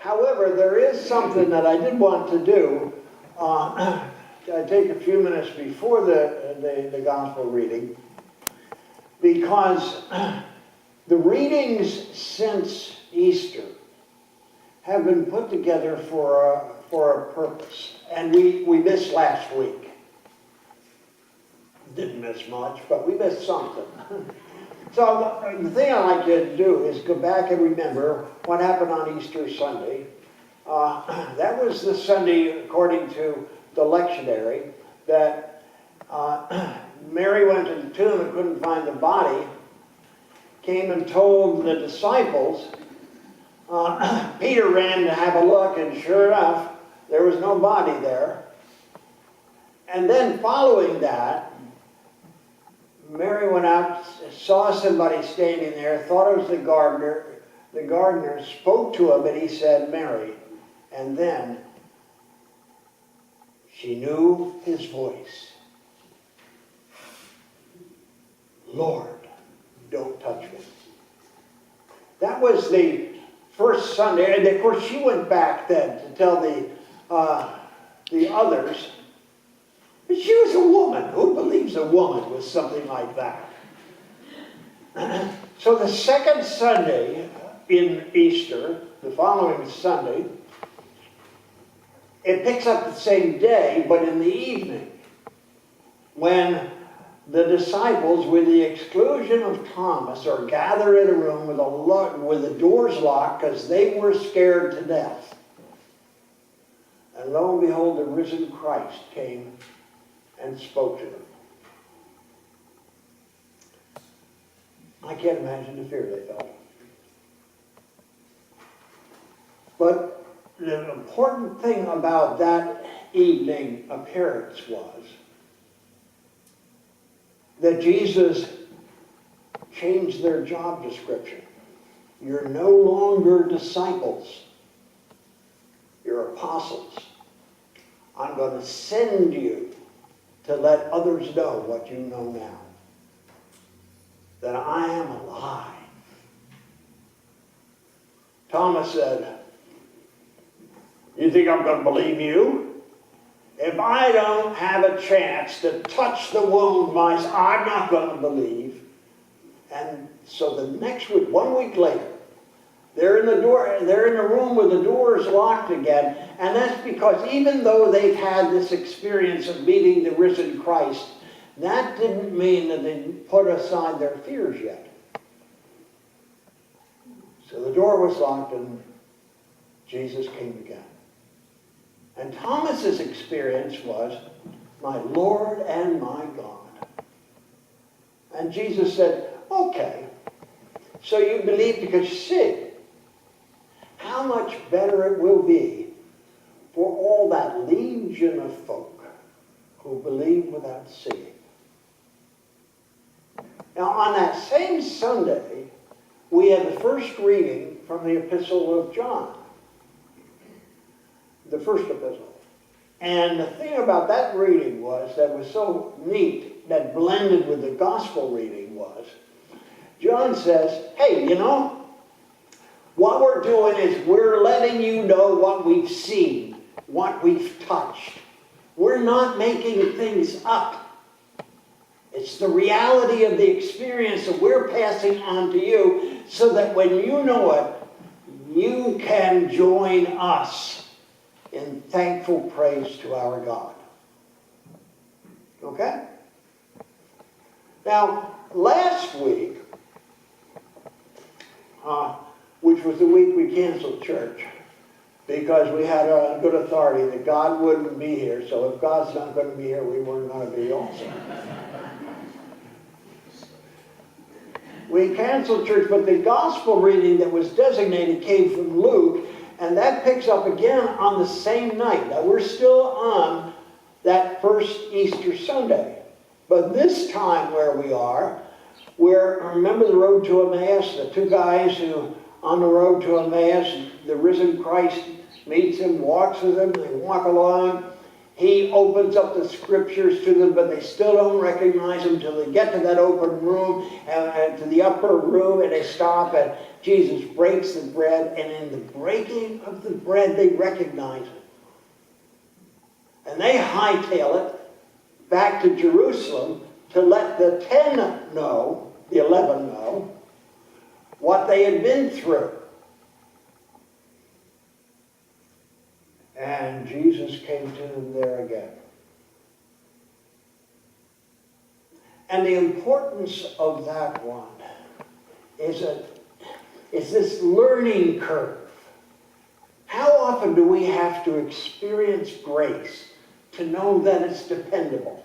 However, there is something that I did want to do. I take a few minutes before the gospel reading, because the readings since Easter have been put together for a purpose. And we missed last week. Didn't miss much, but we missed something. So the thing I'd like you to do is go back and remember what happened on Easter Sunday. That was the Sunday, according to the lectionary, that Mary went to the tomb and couldn't find the body, came and told the disciples. Peter ran to have a look, and sure enough, there was no body there. And then following that, Mary went out, saw somebody standing there, thought it was the gardener. The gardener spoke to him, and he said, "Mary." And then she knew his voice. "Lord, don't touch me." That was the first Sunday, and of course she went back then to tell the others. But she was a woman. Who believes a woman was something like that? So the second Sunday in Easter, the following Sunday, it picks up the same day, but in the evening, when the disciples, with the exclusion of Thomas, are gathered in a room with the doors locked because they were scared to death. And lo and behold, the risen Christ came and spoke to them. I can't imagine the fear they felt. But the important thing about that evening appearance was that Jesus changed their job description. You're no longer disciples. You're apostles. I'm going to send you to let others know what you know now. That I am alive. Thomas said, "You think I'm going to believe you? If I don't have a chance to touch the wound myself, I'm not going to believe." And so the next week, 1 week later, they're in the room with the doors locked again, and that's because even though they've had this experience of meeting the risen Christ, that didn't mean that they put aside their fears yet. So the door was locked and Jesus came again. And Thomas's experience was, "My Lord and my God." And Jesus said, "Okay, so you believe because you see. How much better it will be for all that legion of folk who believe without seeing." Now, on that same Sunday, we had the first reading from the Epistle of John. The first epistle. And the thing about that reading that was so neat, that blended with the gospel reading was, John says, "Hey, you know, what we're doing is we're letting you know what we've seen, what we've touched. We're not making things up. It's the reality of the experience that we're passing on to you so that when you know it, you can join us in thankful praise to our God." Okay? Now, last week, which was the week we canceled church, because we had a good authority that God wouldn't be here, so if God's not going to be here, we weren't going to be also. We canceled church, but the gospel reading that was designated came from Luke, and that picks up again on the same night. Now, we're still on that first Easter Sunday, but this time where we are, remember the road to Emmaus, the two guys who, on the road to Emmaus, the risen Christ meets him, walks with him, they walk along, He opens up the scriptures to them, but they still don't recognize him until they get to that open room, and to the upper room, and they stop, and Jesus breaks the bread, and in the breaking of the bread, they recognize him. And they hightail it back to Jerusalem to let the 10 know, the 11 know, what they had been through. And Jesus came to them there again. And the importance of that one is this learning curve. How often do we have to experience grace to know that it's dependable?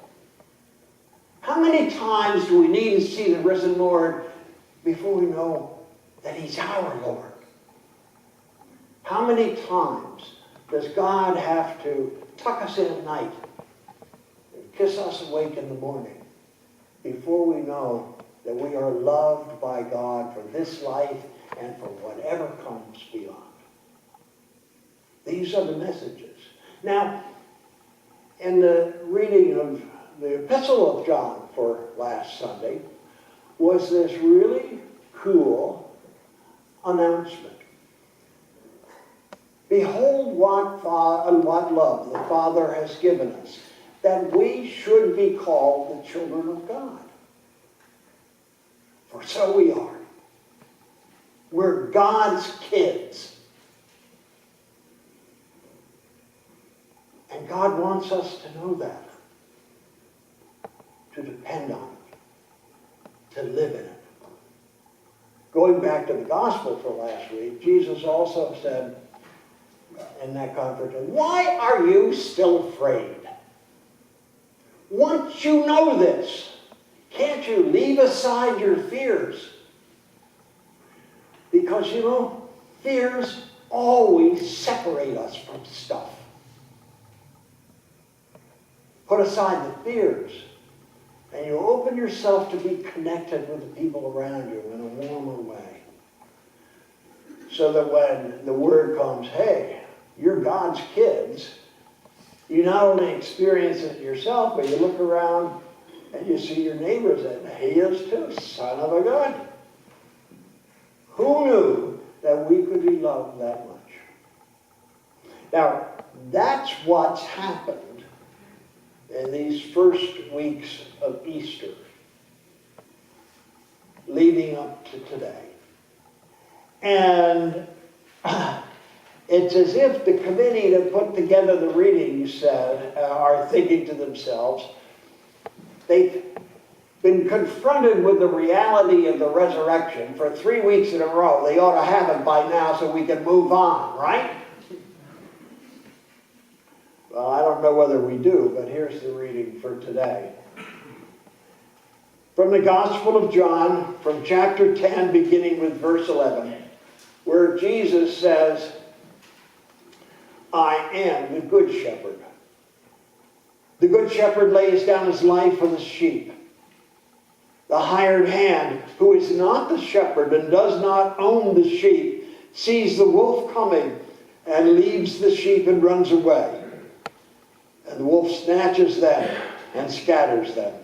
How many times do we need to see the risen Lord before we know that he's our Lord? How many times does God have to tuck us in at night and kiss us awake in the morning before we know that we are loved by God for this life and for whatever comes beyond? These are the messages. Now, in the reading of the Epistle of John for last Sunday was this really cool announcement. Behold what love the Father has given us, that we should be called the children of God. For so we are. We're God's kids. And God wants us to know that, to depend on it, to live in it. Going back to the gospel for last week, Jesus also said in that confrontation, why are you still afraid? Once you know this, can't you leave aside your fears? Because, you know, fears always separate us from stuff. Put aside the fears, and you open yourself to be connected with the people around you in a warmer way. So that when the word comes, hey, you're God's kids, you not only experience it yourself, but you look around and you see your neighbors, and he is too, son of a gun. Who knew that we could be loved that much? Now, that's what's happened in these first weeks of Easter, leading up to today. And it's as if the committee that put together the reading are thinking to themselves, they've been confronted with the reality of the resurrection for 3 weeks in a row. They ought to have it by now so we can move on, right? Well, I don't know whether we do, but here's the reading for today. From the Gospel of John, from chapter 10, beginning with verse 11, where Jesus says, I am the good shepherd. The good shepherd lays down his life for the sheep. The hired hand, who is not the shepherd and does not own the sheep, sees the wolf coming and leaves the sheep and runs away. And the wolf snatches them and scatters them.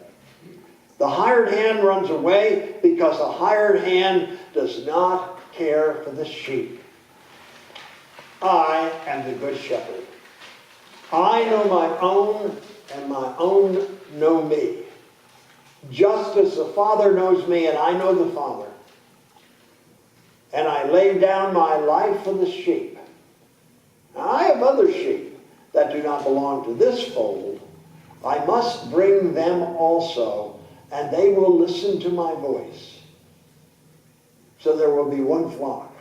The hired hand runs away because the hired hand does not care for the sheep. I am the good shepherd. I know my own, and my own know me. Just as the Father knows me, and I know the Father. And I lay down my life for the sheep. Now, I have other sheep that do not belong to this fold. I must bring them also, and they will listen to my voice. So there will be one flock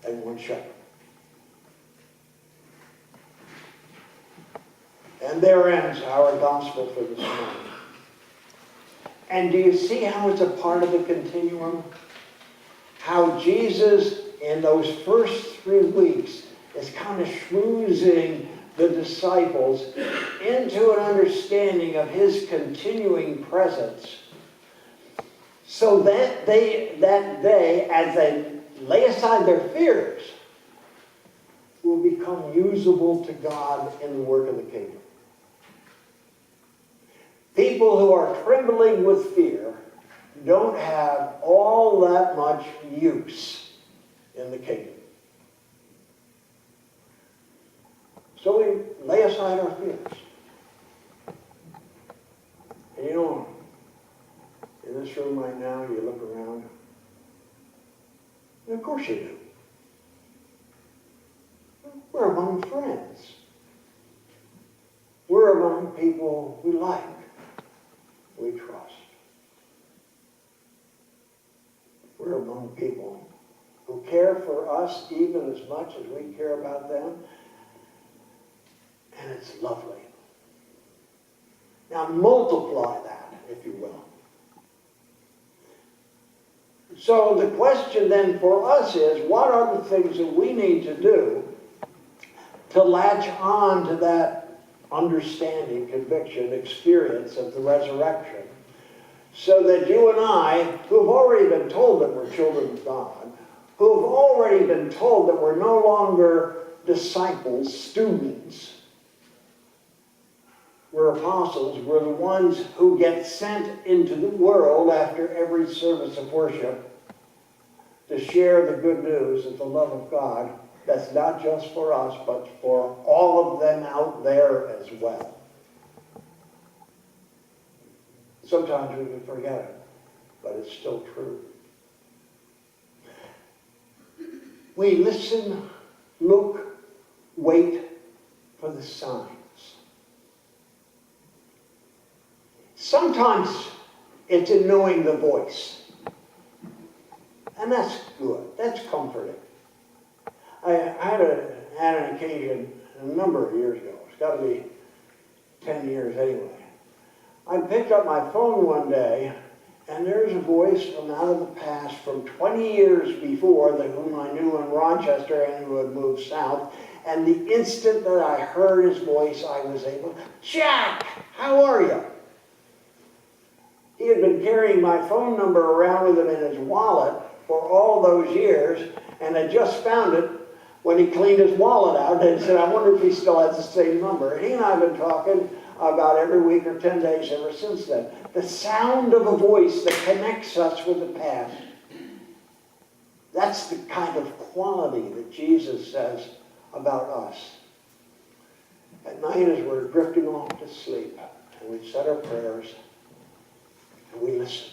and one shepherd. And there ends our gospel for this morning. And do you see how it's a part of the continuum? How Jesus, in those first 3 weeks, is kind of schmoozing the disciples into an understanding of his continuing presence, so that they, as they lay aside their fears, will will become usable to God in the work of the kingdom. People who are trembling with fear don't have all that much use in the kingdom. So we lay aside our fears. And you know, in this room right now, you look around, and of course you do. We're among friends. We're among people we like, we trust. We're among people who care for us even as much as we care about them. And it's lovely. Now multiply that, if you will. So the question then for us is, what are the things that we need to do to latch on to that understanding, conviction, experience of the resurrection, so that you and I, who have already been told that we're children of God, who have already been told that we're no longer disciples, students, we're apostles, we're the ones who get sent into the world after every service of worship to share the good news of the love of God that's not just for us, but for all of them out there as well. Sometimes we can forget it, but it's still true. We listen, look, wait for the signs. Sometimes it's in knowing the voice. And that's good. That's comforting. I had an occasion a number of years ago. It's got to be 10 years anyway. I picked up my phone one day, and there's a voice from out of the past from 20 years before, whom I knew in Rochester and who had moved south. And the instant that I heard his voice, I was able, Jack, how are you? He had been carrying my phone number around with him in his wallet for all those years, and had just found it when he cleaned his wallet out and said, I wonder if he still has the same number. And he and I have been talking about every week or 10 days ever since then. The sound of a voice that connects us with the past. That's the kind of quality that Jesus says about us. At night as we're drifting off to sleep, and we've said our prayers, and we listen.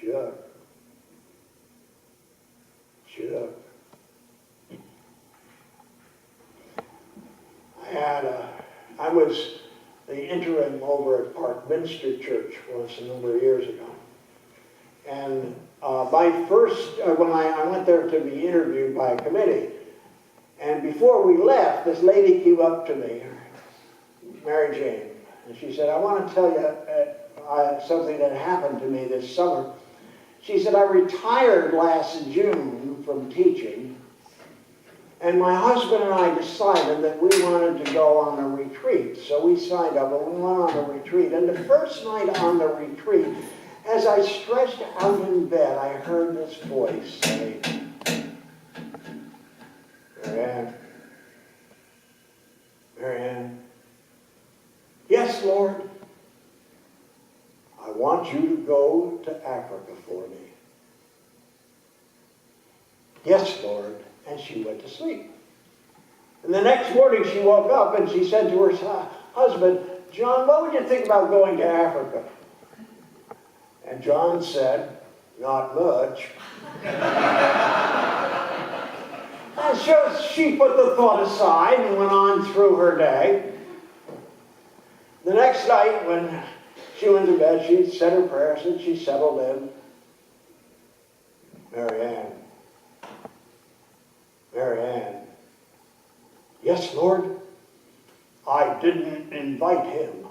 Sure. I was the interim over at Parkminster Church once a number of years ago. And when I went there to be interviewed by a committee, and before we left, this lady came up to me, Mary Jane, and she said, I want to tell you something that happened to me this summer. She said, I retired last June from teaching, and my husband and I decided that we wanted to go on a retreat. So we signed up and we went on a retreat. And the first night on the retreat, as I stretched out in bed, I heard this voice say, Marianne, yes, Lord, I want you to go to Africa for me. Yes, Lord. And she went to sleep. And the next morning she woke up and she said to her husband, John, what would you think about going to Africa? And John said, not much. And so she put the thought aside and went on through her day. The next night when she went to bed, she said her prayers and she settled in. Marianne, yes, Lord, I didn't invite him.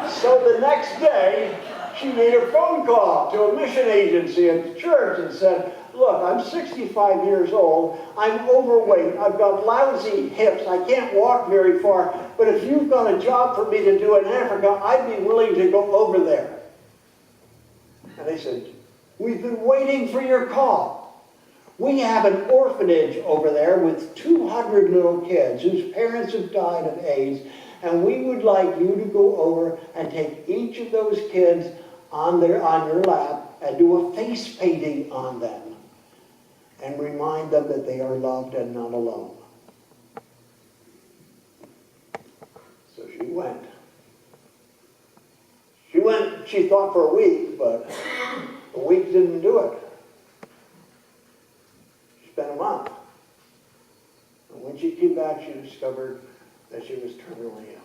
So the next day, she made a phone call to a mission agency at the church and said, look, I'm 65 years old, I'm overweight, I've got lousy hips, I can't walk very far, but if you've got a job for me to do in Africa, I'd be willing to go over there. And they said, we've been waiting for your call. We have an orphanage over there with 200 little kids whose parents have died of AIDS, and we would like you to go over and take each of those kids on your lap and do a face painting on them and remind them that they are loved and not alone. So she went. She thought for a week, but a week didn't do it. She spent a month. And when she came back, she discovered that she was terminally ill.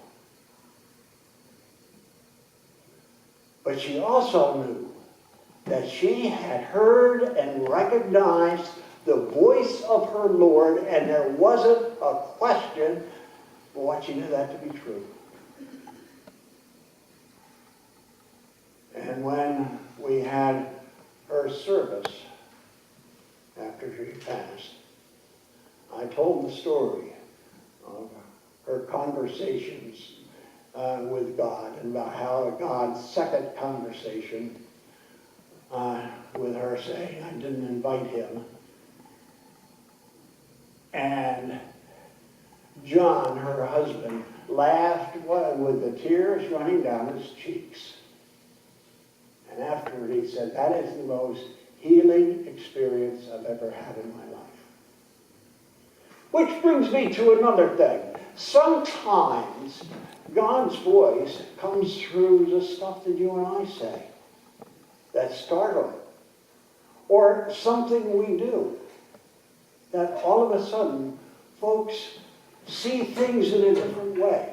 But she also knew that she had heard and recognized the voice of her Lord, and there wasn't a question, but what she knew that to be true. And when we had her service after she passed, I told the story of her conversations with God, and about how God's second conversation with her saying, I didn't invite him. And John, her husband, laughed with the tears running down his cheeks. And afterward he said, that is the most healing experience I've ever had in my life. Which brings me to another thing. Sometimes God's voice comes through the stuff that you and I say. That's startling. Or something we do. That all of a sudden, folks see things in a different way.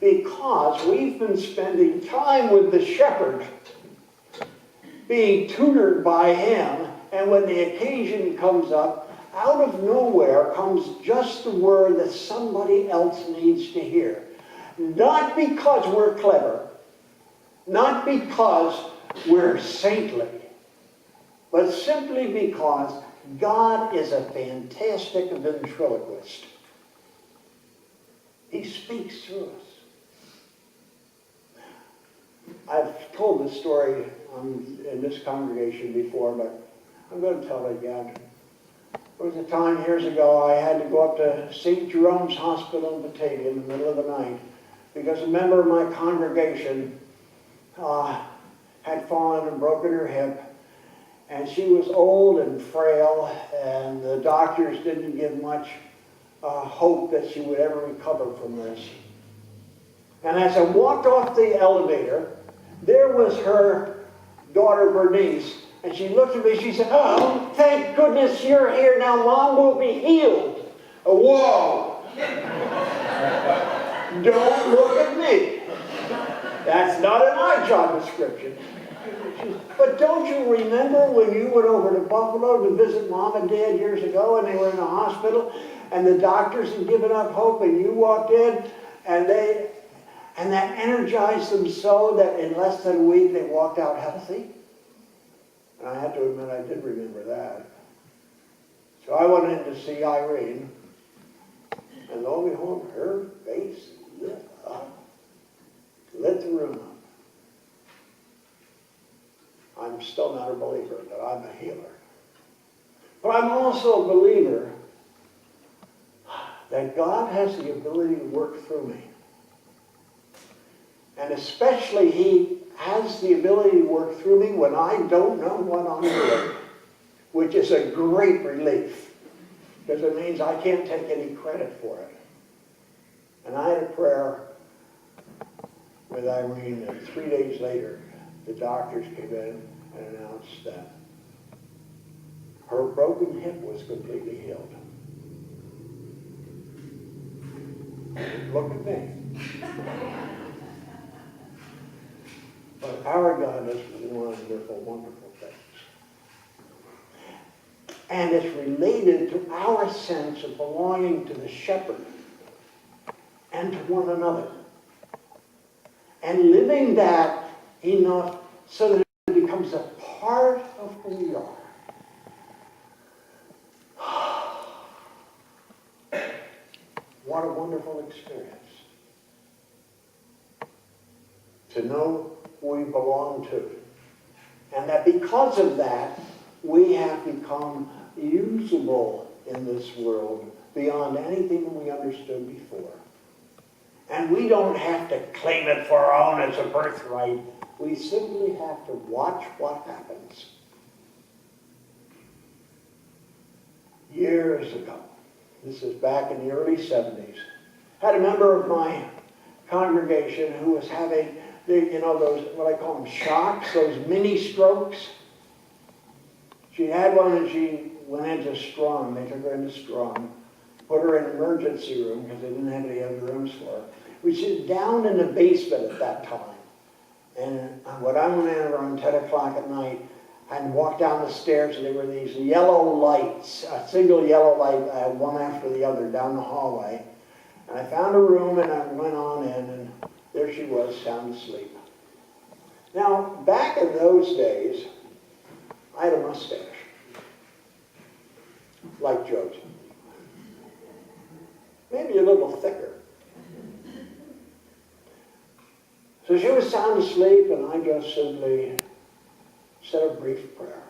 Because we've been spending time with the shepherd, being tutored by him, and when the occasion comes up, out of nowhere comes just the word that somebody else needs to hear. Not because we're clever, not because we're saintly, but simply because God is a fantastic ventriloquist. He speaks through us. I've told this story in this congregation before, but I'm going to tell it again. There was a time years ago I had to go up to St. Jerome's Hospital in Batavia in the middle of the night because a member of my congregation had fallen and broken her hip, and she was old and frail, and the doctors didn't give much hope that she would ever recover from this. And as I walked off the elevator, there was her daughter Bernice, and she looked at me, she said, oh, thank goodness you're here now, Mom will be healed. Whoa! Don't look at me. That's not in my job description. But don't you remember when you went over to Buffalo to visit Mom and Dad years ago, and they were in the hospital, and the doctors had given up hope, and you walked in, and that energized them so that in less than a week they walked out healthy? And I had to admit I did remember that. So I went in to see Irene, and lo and behold, her face lit up, lit the room up. I'm still not a believer that I'm a healer. But I'm also a believer that God has the ability to work through me. And especially He has the ability to work through me when I don't know what I'm doing, which is a great relief, because it means I can't take any credit for it. And I had a prayer with Irene, and 3 days later, the doctors came in and announced that her broken hip was completely healed. Look at me. But our God does wonderful, wonderful things. And it's related to our sense of belonging to the shepherd and to one another. And living that enough so that it becomes a part of who we are. What a wonderful experience. To know who we belong to. And that because of that, we have become usable in this world beyond anything we understood before. And we don't have to claim it for our own as a birthright. We simply have to watch what happens. Years ago, this is back in the early 70s, I had a member of my congregation who was having, those, what I call them shocks, those mini strokes. She had one and she went into Strong. They took her into Strong, put her in an emergency room because they didn't have any other rooms for her. We was down in the basement at that time. And when I went in around 10 o'clock at night, and walked down the stairs, and there were these yellow lights, a single yellow light, one after the other, down the hallway. And I found a room, and I went on in, and there she was, sound asleep. Now, back in those days, I had a mustache, like Joe's. Maybe a little thicker. So she was sound asleep, and I just simply said a brief prayer.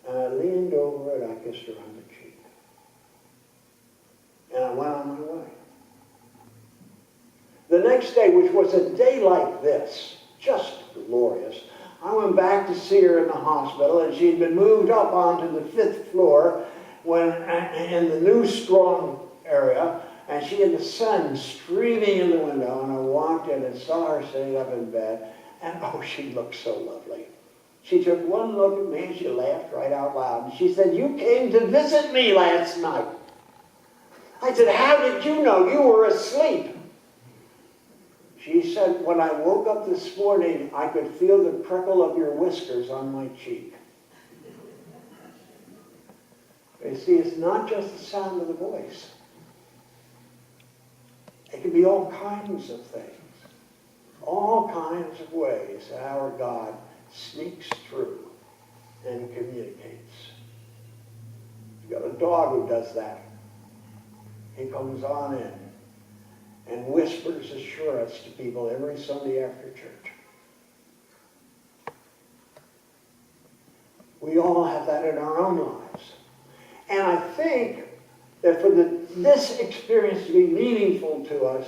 And I leaned over and I kissed her on the cheek. And I went on my way. The next day, which was a day like this, just glorious, I went back to see her in the hospital, and she'd been moved up onto the 5th floor in the new Strong area, and she had the sun streaming in the window, and I walked in and saw her sitting up in bed, and oh, she looked so lovely. She took one look at me and she laughed right out loud. And she said, "You came to visit me last night." I said, "How did you know? You were asleep." She said, "When I woke up this morning, I could feel the prickle of your whiskers on my cheek." You see, it's not just the sound of the voice. It can be all kinds of things. All kinds of ways that our God sneaks through and communicates. You've got a dog who does that. He comes on in and whispers assurance to people every Sunday after church. We all have that in our own lives. And I think that for this experience to be meaningful to us,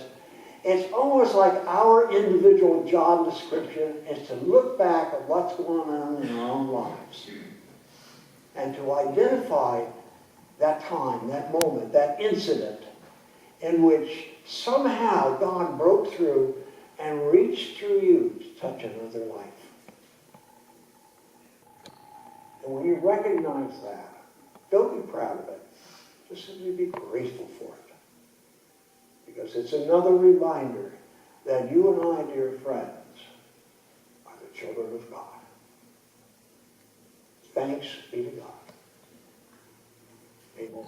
it's almost like our individual job description is to look back at what's going on in our own lives and to identify that time, that moment, that incident in which somehow God broke through and reached through you to touch another life. And when you recognize that, don't be proud of it. Just simply be grateful for it. Because it's another reminder that you and I, dear friends, are the children of God. Thanks be to God. Amen.